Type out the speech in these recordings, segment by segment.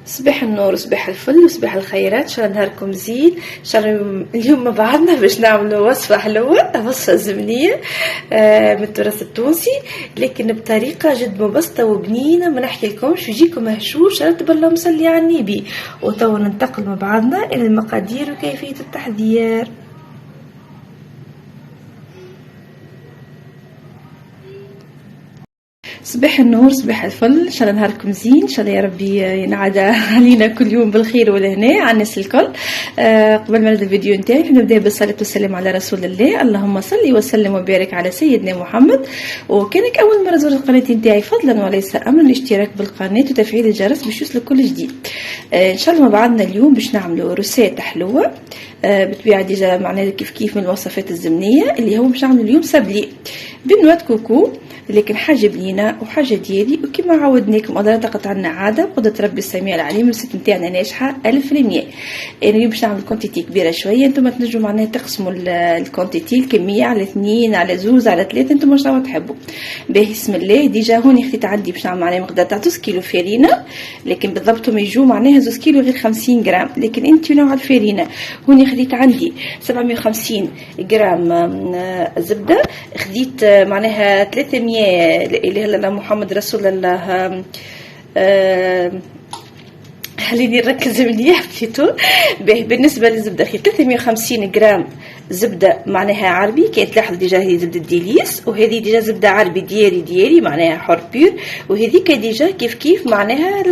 صباح النور، صباح الفل، وصباح الخيرات. ان شاء الله نهاركم زين. ان شاء الله اليوم مع بعضنا باش نعملوا وصفه حلوه، وصفه زمنيه من التراث التونسي، لكن بطريقه جد مبسطه وبنينه. ما نحكي لكمش يجيكم مهشوش. رتب الله مصلي على النبي. وتوا ننتقل مع بعضنا الى المقادير وكيفيه التحضير. صباح النور، صباح الفل، ان شاء الله نهاركم زين. ان شاء الله يا ربي ينعاد علينا كل يوم بالخير والهنا على الناس الكل. قبل ما نبدا الفيديو نتاعي نبدا بالصلاه والسلام على رسول الله. اللهم صل وسلم وبارك على سيدنا محمد. وكانك اول مره تزور القناه نتاعي فضلا وليس امرا الاشتراك بالقناه وتفعيل الجرس باش يوصلك كل جديد. ان شاء الله مع بعضنا اليوم باش نعملوا روسيت حلوه بالطبيعه ديجا معناها كيف من الوصفات الزمنيه اللي هو باش نعملوا اليوم سابلي بنوات كوكو، لكن حاجه بنينه وحاجه ديالي. وكما عودناكم الله تقطع عنا عاده بقدره ربي السميع العليم. الريسيت نتاعنا ناجحه 1000%. اليوم باش نعمل كونتيتي كبيره شويه. انتم تنجموا معناها تقسموا الكونتيتي الكميه على 2 على 2 على 3، انتم واش تحبوا. باهي بسم الله. ديجا هوني خديت عندي باش نعمل معناها مقدار تاع 2 كيلو فرينه، لكن بالضبط ما يجوا معناها 2 كيلو غير 50 غرام، لكن انت نوع الفرينه. هوني خديت عندي 750 غرام زبده، خديت معناها 300 لا اله الا الله محمد رسول الله. خليني نركز مليح بليتو. بالنسبه للزبده خي 350 غرام زبده معناها عربي. كي تلاحظ ديجا هذه زبده ديليس، وهذه ديجا زبده عربي ديالي معناها حر بير، وهذيك ديجا كيف معناها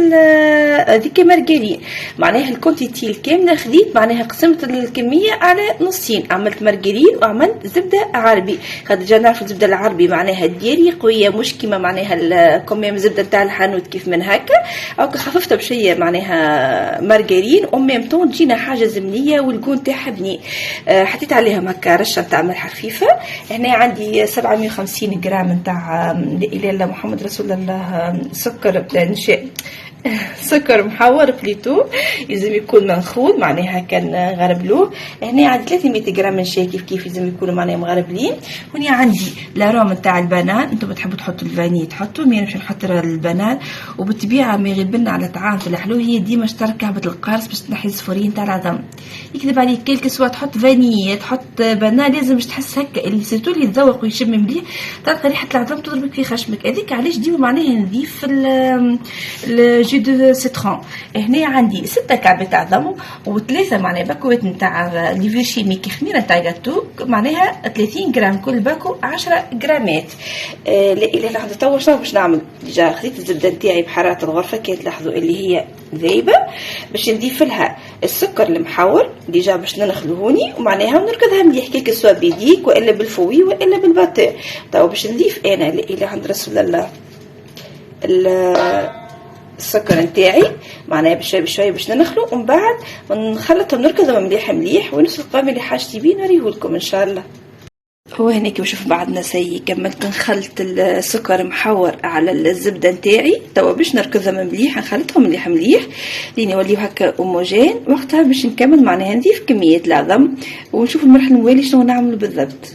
هذيك مارغرين. معناها الكونتيتي الكامله خديت معناها قسمت الكميه على نصين، عملت مارغرين وعملت زبده عربي. خاطر ديجا نعرف الزبده العربي معناها ديالي قويه، مش كيما معناها كميه الزبده تاع الحانوت كيف من هكا، او خففتها بشويه معناها مارغرين وميم طون تجينا حاجه زمنيه والكون تاعها بنين. حطيت عليها هكا رشه تاع ملح خفيفه. هنا عندي 750 غرام نتاع لا اله الا محمد رسول الله سكر نشاء سكر محور بليتو، لازم يكون منخول معناها كان غربلوه. هنا عندي 300 غرام من شاي كيف لازم يكونوا معناها مغربلين. هنا عندي لاروم تاع البنان، انتم تحبوا تحطوا الفاني تحطوا، مي باش نحط البنان. وبالطبيعه ما يغيبنا على طعام في الحلو هي ديما شترك كعبه القارص باش تنحي الصفورين تاع العظم. يكذب عليك كيلك سوا تحط فاني تحط بنان، لازم باش تحس هكا اللي سيرتو اللي يتذوق ويشم مليح تلقى ريحه العظم تضربك في خشمك. هذيك علاش ديما معناها نضيف جو دو سيترون. هنا عندي 6 كعبات عظم و3 معناها باكوات نتاع ليفي شيميك خميره نتاع جاتو معناها 30 غرام كل باكو 10 غرامات. لا اله الا الله. توا شنو باش نعمل؟ ديجا خديت الزبده نتاعي بحراره الغرفه كي تلاحظوا اللي هي ذايبه، باش نضيف لها السكر المحور ديجا باش نخلوهوني ومعناها ونركضها مليح كيك سوا بيديك والا بالفوي والا بالباتور. توا باش نضيف انا لا اله عند رسول الله السكر نتاعي معناها بشويه باش نخلو، ومن بعد نخلطهم نركضهم مليح ونسلق اللي حاجتي بيه نوريهولكم ان شاء الله. هو هنا كيف نشوف بعضنا سي كملت نخلط السكر محور على الزبده نتاعي. توا باش نركضهم مليح نخلطهم مليح لين يوليو هكا اوموجين. وقتها باش نكمل معناها نضيف كميه العظم ونشوف المرحله المواليه شنو نعمل بالضبط.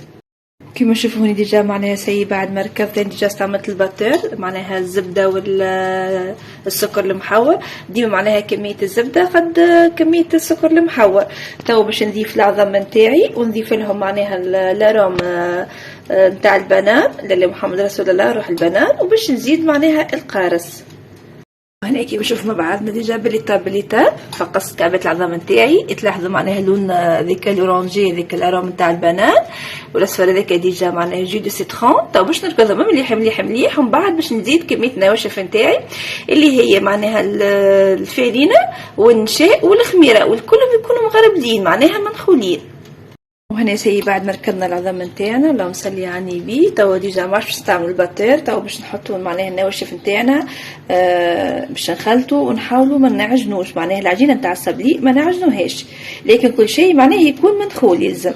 كما تشوفوني ديجا معناها سي بعد ما ركبت ديجا استعملت الباتور معناها الزبده والسكر المحور. ديما معناها كميه الزبده قد كميه السكر المحور. تو باش نضيف العظم نتاعي ونضيف لهم معناها لاروم نتاع البنان لاله محمد رسول الله روح البنان، وباش نزيد معناها القارص. هنا كيف نشوف مع بعضنا ديجا بليتاب فقصت كعبة العظام نتاعي. تلاحظوا معناها اللون ذيك الاورانجي ذيك الاروم نتاع البنان، والاصفر هذاك ديجا معناها جو دو سيترون. تو باش نركضهم مليح ومن بعد باش نزيد كميه النواشف نتاعي اللي هي معناها الفرينه والنشاء والخميره، والكلهم يكونوا مغربلين معناها منخولين. وهنا سي بعد ما ركبنا العظم نتاعنا اللهم صلي على النبي. توا ديجا ماش باش نستعمل الباتور. توا باش نحطوا معناها النواشف نتاعنا باش نخلطوا ونحاولوا ما نعجنوش معناها العجينه نتاع السابلي ما نعجنوهاش، لكن كل شيء معناها يكون مدخول يلزم.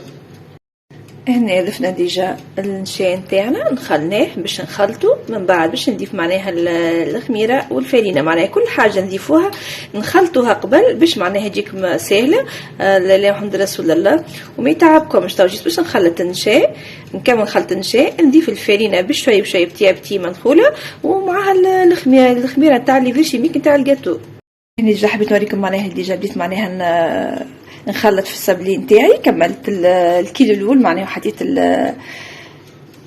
هنا ضفنا ديجا النشاء نتاعنا نخلناه باش نخلطوا، من بعد باش نضيف معناها الخميره والفرينه معناها كل حاجه نضيفوها نخلطوها قبل باش معناها تجيكم سهله. لا الحمد رسول الله وما يتعبكمش. تو جيت باش نخلط النشاء نكمل خلط النشاء نضيف الفرينه بشويه بتي منخوله، ومعها الخميره تاع لي فيشيميك تاع الجاتو. يعني ديجا حبيت نوريكم معناها ديجا بديت معناها نخلط في السابلي نتاعي. كملت الكيلو الاول معناها حطيت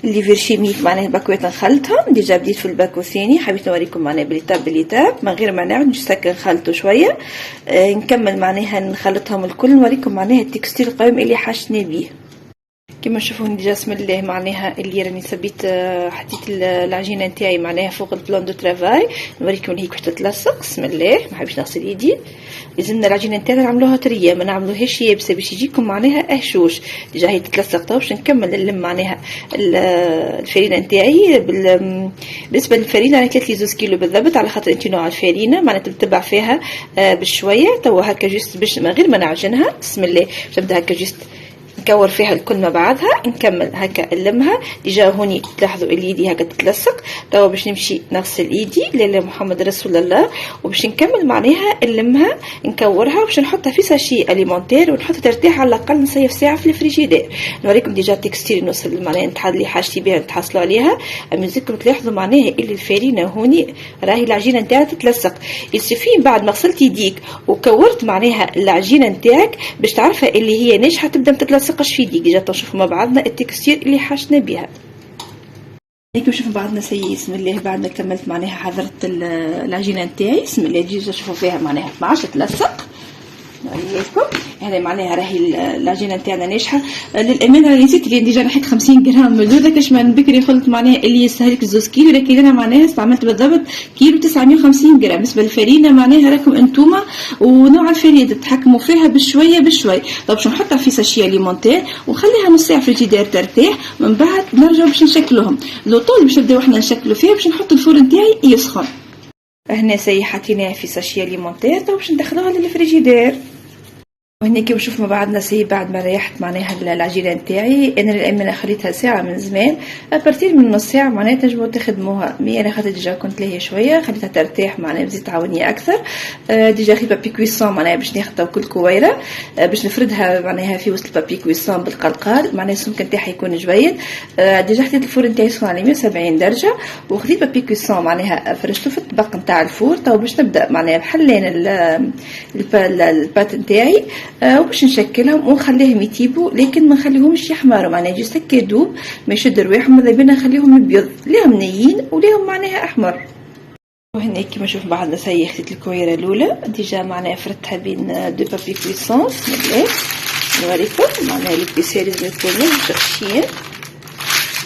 اللي فيرشيميك معناها باكوات نخلطهم. ديجا بديت في الباكو الثاني، حبيت نوريكم معناها بليتاب من غير ما نعود نجي هكا نخلطو شويه. نكمل معناها نخلطهم الكل، نوريكم معناها التكستير القوام اللي حاشني بيه. كما تشوفوا ديجا بسم الله معناها اللي راني سبيت حطيت العجينه نتاعي معناها فوق البلان دو ترافاي. نوريكم هي كيفاش تتلصق. بسم الله، ما حبيتش نغسل ايدي. لازمنا العجينه نتاعنا نعملوها طريه، ما نعملوهاش يابسه باش يجيكم معناها هشوش. ديجا هي تتلصق. تو باش نكمل نلم معناها الفرينه نتاعي. بالنسبه للفرينه انا كليت لي 2 كيلو بالضبط، على خاطر انت نوع الفرينه معناها تتبع فيها بشويه. تو هكا جوست باش من غير ما نعجنها. بسم الله باش نبدا هكا جوست نكور فيها الكل مع بعضها. نكمل هكا نلمها. ديجا هوني تلاحظوا اللي يدي هكا تتلصق. توا باش نمشي نغسل ايدي لاله محمد رسول الله، وباش نكمل معناها نلمها نكورها وباش نحطها في ساشي اليمونتير ونحطها ترتاح على الاقل نصيف ساعه في الفريجيدير. نوريكم ديجا التكستير نوصل معناها نتحضر لي حاجتي بها نتحصلوا عليها. امازلكم تلاحظوا معناها اللي الفرينه هوني راهي العجينه نتاعها تتلصق. يصفي بعد ما غسلت يديك وكورت معناها العجينه نتاعك باش تعرفها اللي هي ناجحه تبدا تتلصق في يديك. ديجا تنشوفوا مع بعضنا التكستير اللي حاشنا بها. هيك نشوفوا بعضنا سي. بسم الله بعد ما كملت معناها حضرت العجينه نتاعي. بسم الله ديجا شوفوا فيها معناها ما عادش تلصق. نوريكم هذا معناها راهي العجينه نتاعنا ناجحه. للامانه راني نسيت اللي ديجا نحيت 50 غرام من دول كاش من بكري قلت معناها اللي يستهلك 2 كيلو، لكن انا معناها استعملت بالضبط كيلو 950 غرام. بالنسبه للفرينه معناها راكم انتوما ونوع الفرينه تتحكموا فيها بشويه بشوي. طب باش نحطها في ساشي اليمونتير ونخليها نص ساعه في الفريجيدير ترتاح. من بعد نرجعوا باش نشكلوهم. لو طول باش نبداو احنا نشكلوا فيها باش نحط الفرن تاعي يسخن. هنا سي حطيناها في ساشي اليمونتير. طب باش ندخلوها للفريجيدير. وهنا كيف نشوف مع بعضنا سي بعد ما ريحت معناها العجينه نتاعي. انا للامانه خليتها ساعه من زمان. ابارتير من نص ساعه معناها تنجموا تخدموها. مي انا خاطر ديجا كنت لاهيه شويه خليتها ترتاح معناها بزيت تعاوني اكثر. ديجا خديت بابي كويسون معناها باش ناخذ كل كويره باش نفردها معناها في وسط البابي كويسون بالقلقال معناها السمك نتاعها يكون جويد. ديجا خديت الفرن نتاعي سخون على 170 درجه وخديت بابي كويسون معناها فرشته في الطبق نتاع الفور. تو باش نبدا معناها بحلين البات نتاعي وباش نشكلهم ونخليهم يطيبوا، لكن ما نخليهمش يحمروا معناها جست هكا يدوب ما يشد رواحهم. ماذا بينا نخليهم البيض ليهم نيين وليهم معناها احمر. وهنا كيما نشوف بعضنا سي خديت الكويره الاولى ديجا معناها فردتها بين دو بابي كويسون. بسم الله نوريكم معناها الكويسير لازم يكونوا مشخشين.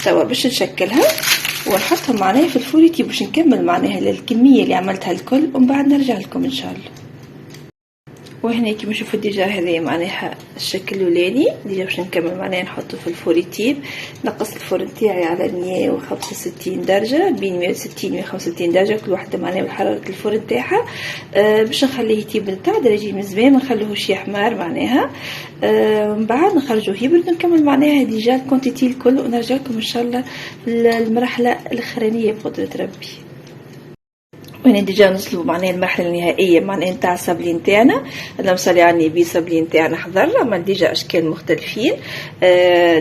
توا باش نشكلها ونحطهم معناها في الفور يطيب باش نكمل معناها الكميه اللي عملتها الكل ومن بعد نرجع لكم ان شاء الله. وهنا كيما نشوفوا ديجا هذا معناها الشكل الاولاني. ديجا باش نكمل معناها نحطه في الفور يطيب. نقصت الفرن تاعي على 165 درجه بين 160 و 165 درجه كل واحده معناها بحراره الفرن تاعها باش نخليه يطيب نتاع درجه من زمان ما نخليهوش يحمر معناها. من بعد نخرجوه يبرد نكمل معناها ديجا الكونتيتي الكل ونرجع لكم ان شاء الله في المرحله الاخرانيه بقدره ربي. وهنا ديجا نوصلوا معناها المرحله النهائيه معناها نتاع السابلي نتاعنا. اللهم صل على النبي. السابلي نتاعنا حضرنا مع ديجا اشكال مختلفين.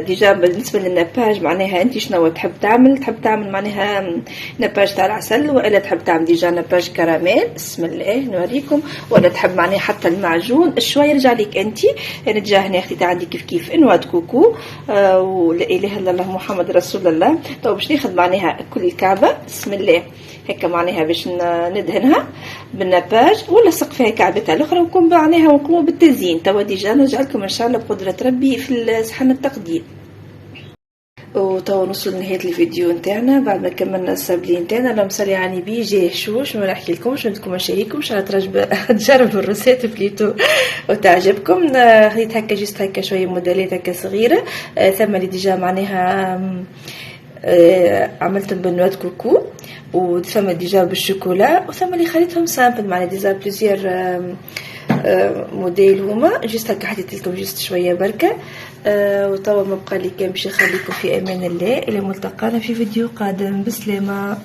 ديجا بالنسبه للنباج معناها انت شنو تحب تعمل معناها نباج تاع العسل ولا تحب تعمل ديجا نباج كراميل. بسم الله نوريكم. ولا تحب معناها حتى المعجون شويه يرجع لك انت. انا ديجا هنا خديت عندي كيف نواد كوكو ولا اله الا الله محمد رسول الله. تو باش ناخذ معناها كل الكعبه. بسم الله هكا معناها باش ندهنها بالنباج ولا سق فيها كعبتها الاخرى ونقوم معناها ونقوم بالتزيين. توا ديجا نرجع لكم ان شاء الله بقدره ربي في صحن التقديم. وتوا نوصل لنهايه الفيديو نتاعنا بعد ما كملنا السابلي نتاعنا. اللهم صل على النبي. جاي شوش ما نحكي لكمش ندكم نشارككم ان شاء الله تجربوا الروسيت بليتو وتعجبكم. خديت هكا جست هكا شويه موديلات هكا صغيره. ثم اللي ديجا معناها عملتهم بالنواد كوكو وثم ديجا بالشوكولا وثم اللي خليتهم سامبل معناها ديجا بليزير موديل هما جست هكا حطيت لكم جست شويه بركه. وتوا ما بقى لي كان باش نخليكم في امان الله. الى ملتقانا في فيديو قادم. بسلامه.